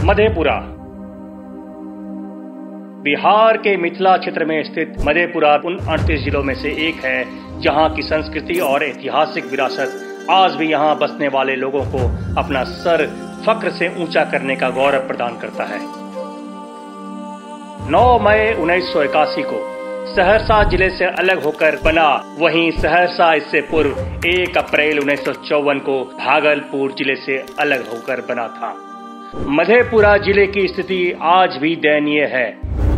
मधेपुरा बिहार के मिथिला क्षेत्र में स्थित मधेपुरा उन 38 जिलों में से एक है जहां की संस्कृति और ऐतिहासिक विरासत आज भी यहां बसने वाले लोगों को अपना सर फक्र से ऊंचा करने का गौरव प्रदान करता है। 9 मई 1981 को सहरसा जिले से अलग होकर बना, वहीं सहरसा इससे पूर्व 1 अप्रैल 1954 को भागलपुर जिले से अलग होकर बना था। मधेपुरा जिले की स्थिति आज भी दयनीय है।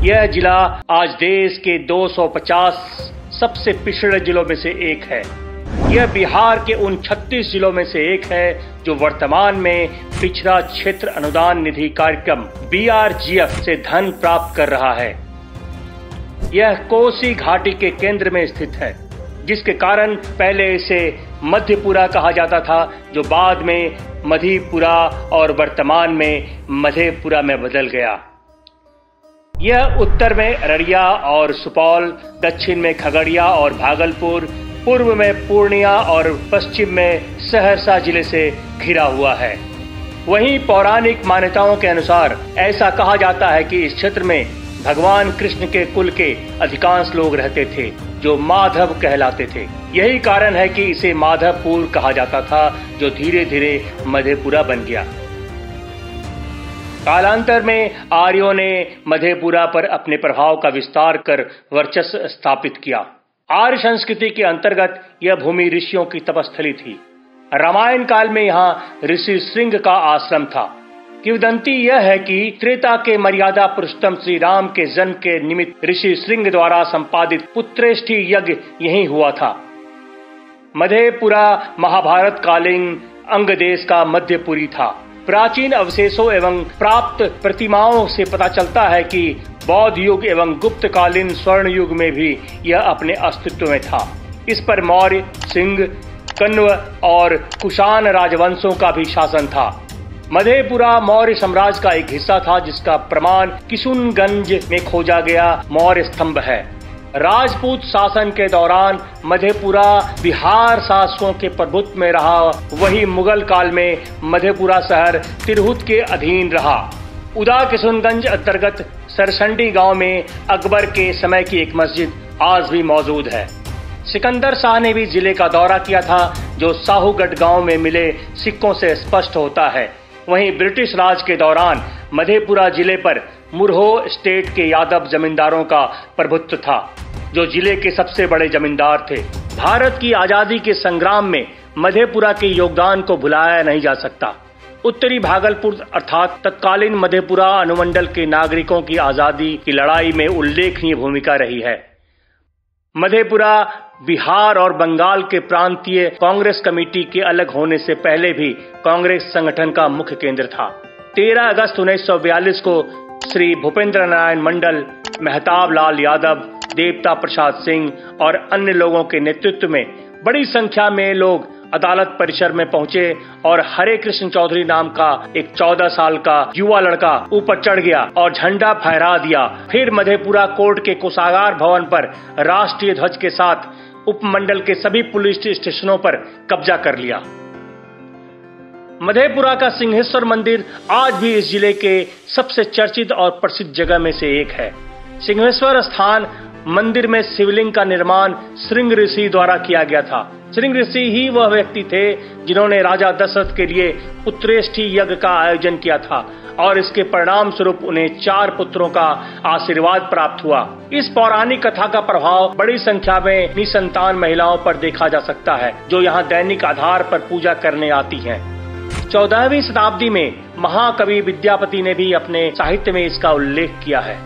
यह जिला आज देश के 250 सबसे पिछड़े जिलों में से एक है। यह बिहार के उन 36 जिलों में से एक है जो वर्तमान में पिछड़ा क्षेत्र अनुदान निधि कार्यक्रम BRGF से धन प्राप्त कर रहा है। यह कोसी घाटी के केंद्र में स्थित है, जिसके कारण पहले इसे मध्यपुरा कहा जाता था, जो बाद में मधेपुरा और वर्तमान में मधेपुरा में बदल गया। यह उत्तर में अररिया और सुपौल, दक्षिण में खगड़िया और भागलपुर, पूर्व में पूर्णिया और पश्चिम में सहरसा जिले से घिरा हुआ है। वहीं पौराणिक मान्यताओं के अनुसार ऐसा कहा जाता है कि इस क्षेत्र में भगवान कृष्ण के कुल के अधिकांश लोग रहते थे, जो माधव कहलाते थे। यही कारण है कि इसे माधवपुर कहा जाता था, जो धीरे धीरे मधेपुरा बन गया। कालांतर में आर्यों ने मधेपुरा पर अपने प्रभाव का विस्तार कर वर्चस्व स्थापित किया। आर्य संस्कृति के अंतर्गत यह भूमि ऋषियों की तपस्थली थी। रामायण काल में यहाँ ऋषि श्रृंग का आश्रम था। किंवदंती यह है कि त्रेता के मर्यादा पुरुषोत्तम श्री राम के जन्म के निमित्त ऋषि श्रृंग द्वारा संपादित पुत्रेष्ठी यज्ञ यही हुआ था। मधेपुरा महाभारत कालीन अंग देश का मध्यपुरी था। प्राचीन अवशेषों एवं प्राप्त प्रतिमाओं से पता चलता है कि बौद्ध युग एवं गुप्तकालीन स्वर्ण युग में भी यह अपने अस्तित्व में था। इस पर मौर्य, सिंह, कण्व और कुषाण राजवंशों का भी शासन था। मधेपुरा मौर्य साम्राज्य का एक हिस्सा था, जिसका प्रमाण किशुनगंज में खोजा गया मौर्य स्तंभ है। राजपूत शासन के दौरान मधेपुरा बिहार शासकों के प्रभुत्व में रहा। वही मुगल काल में मधेपुरा शहर तिरहुत के अधीन रहा। उदा किशुनगंज अंतर्गत सरसंडी गांव में अकबर के समय की एक मस्जिद आज भी मौजूद है। सिकंदर शाह ने भी जिले का दौरा किया था, जो साहूगढ़ गांव में मिले सिक्कों से स्पष्ट होता है। वहीं ब्रिटिश राज के दौरान मधेपुरा जिले पर मुरहो स्टेट के यादव जमींदारों का प्रभुत्व था, जो जिले के सबसे बड़े जमींदार थे। भारत की आजादी के संग्राम में मधेपुरा के योगदान को भुलाया नहीं जा सकता। उत्तरी भागलपुर अर्थात तत्कालीन मधेपुरा अनुमंडल के नागरिकों की आजादी की लड़ाई में उल्लेखनीय भूमिका रही है। मधेपुरा बिहार और बंगाल के प्रांतीय कांग्रेस कमेटी के अलग होने से पहले भी कांग्रेस संगठन का मुख्य केंद्र था। 13 अगस्त 1942 को श्री भूपेंद्र नारायण मंडल, मेहताब लाल यादव, देवता प्रसाद सिंह और अन्य लोगों के नेतृत्व में बड़ी संख्या में लोग अदालत परिसर में पहुंचे और हरे कृष्ण चौधरी नाम का एक 14 साल का युवा लड़का ऊपर चढ़ गया और झंडा फहरा दिया। फिर मधेपुरा कोर्ट के कोषागार भवन पर राष्ट्रीय ध्वज के साथ उपमंडल के सभी पुलिस स्टेशनों पर कब्जा कर लिया। मधेपुरा का सिंहेश्वर मंदिर आज भी इस जिले के सबसे चर्चित और प्रसिद्ध जगह में से एक है। सिंहेश्वर स्थान मंदिर में शिवलिंग का निर्माण श्रृंग ऋषि द्वारा किया गया था। श्रृंग ऋषि ही वह व्यक्ति थे जिन्होंने राजा दशरथ के लिए पुत्रेष्ठी यज्ञ का आयोजन किया था और इसके परिणाम स्वरूप उन्हें 4 पुत्रों का आशीर्वाद प्राप्त हुआ। इस पौराणिक कथा का प्रभाव बड़ी संख्या में निसंतान महिलाओं पर देखा जा सकता है, जो यहाँ दैनिक आधार पर पूजा करने आती हैं। 14वीं शताब्दी में महाकवि विद्यापति ने भी अपने साहित्य में इसका उल्लेख किया है।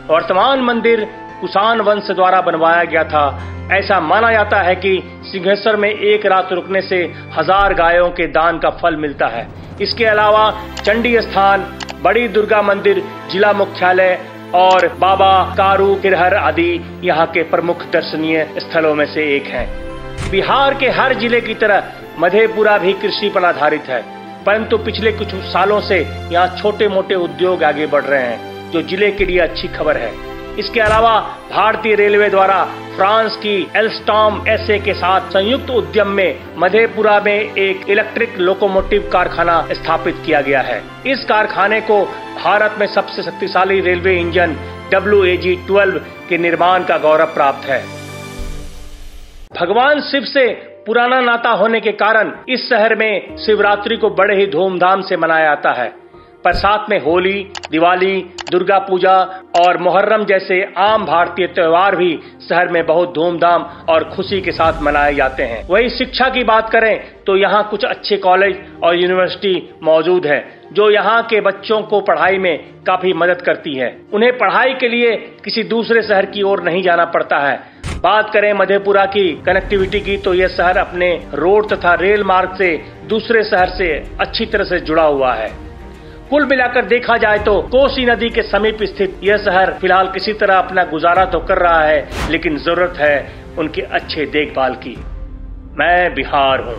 वर्तमान मंदिर कुषाण वंश द्वारा बनवाया गया था। ऐसा माना जाता है कि सिंहेश्वर में एक रात रुकने से 1000 गायों के दान का फल मिलता है। इसके अलावा चंडी स्थान, बड़ी दुर्गा मंदिर, जिला मुख्यालय और बाबा कारू किरहर आदि यहाँ के प्रमुख दर्शनीय स्थलों में से एक है। बिहार के हर जिले की तरह मधेपुरा भी कृषि पर आधारित है, परंतु पिछले कुछ सालों से यहाँ छोटे मोटे उद्योग आगे बढ़ रहे हैं, जो जिले के लिए अच्छी खबर है। इसके अलावा भारतीय रेलवे द्वारा फ्रांस की एल्स्टॉम SA के साथ संयुक्त उद्यम में मधेपुरा में एक इलेक्ट्रिक लोकोमोटिव कारखाना स्थापित किया गया है। इस कारखाने को भारत में सबसे शक्तिशाली रेलवे इंजन WAG-12 के निर्माण का गौरव प्राप्त है। भगवान शिव से पुराना नाता होने के कारण इस शहर में शिवरात्रि को बड़े ही धूमधाम से मनाया जाता है, पर साथ में होली, दिवाली, दुर्गा पूजा और मुहर्रम जैसे आम भारतीय त्योहार भी शहर में बहुत धूमधाम और खुशी के साथ मनाए जाते हैं। वही शिक्षा की बात करें तो यहाँ कुछ अच्छे कॉलेज और यूनिवर्सिटी मौजूद है जो यहाँ के बच्चों को पढ़ाई में काफी मदद करती है। उन्हें पढ़ाई के लिए किसी दूसरे शहर की ओर नहीं जाना पड़ता है। बात करें मधेपुरा की कनेक्टिविटी की तो यह शहर अपने रोड तथा रेल मार्ग से दूसरे शहर से अच्छी तरह से जुड़ा हुआ है। कुल मिलाकर देखा जाए तो कोसी नदी के समीप स्थित यह शहर फिलहाल किसी तरह अपना गुजारा तो कर रहा है, लेकिन जरूरत है उनके अच्छे देखभाल की। मैं बिहार हूँ।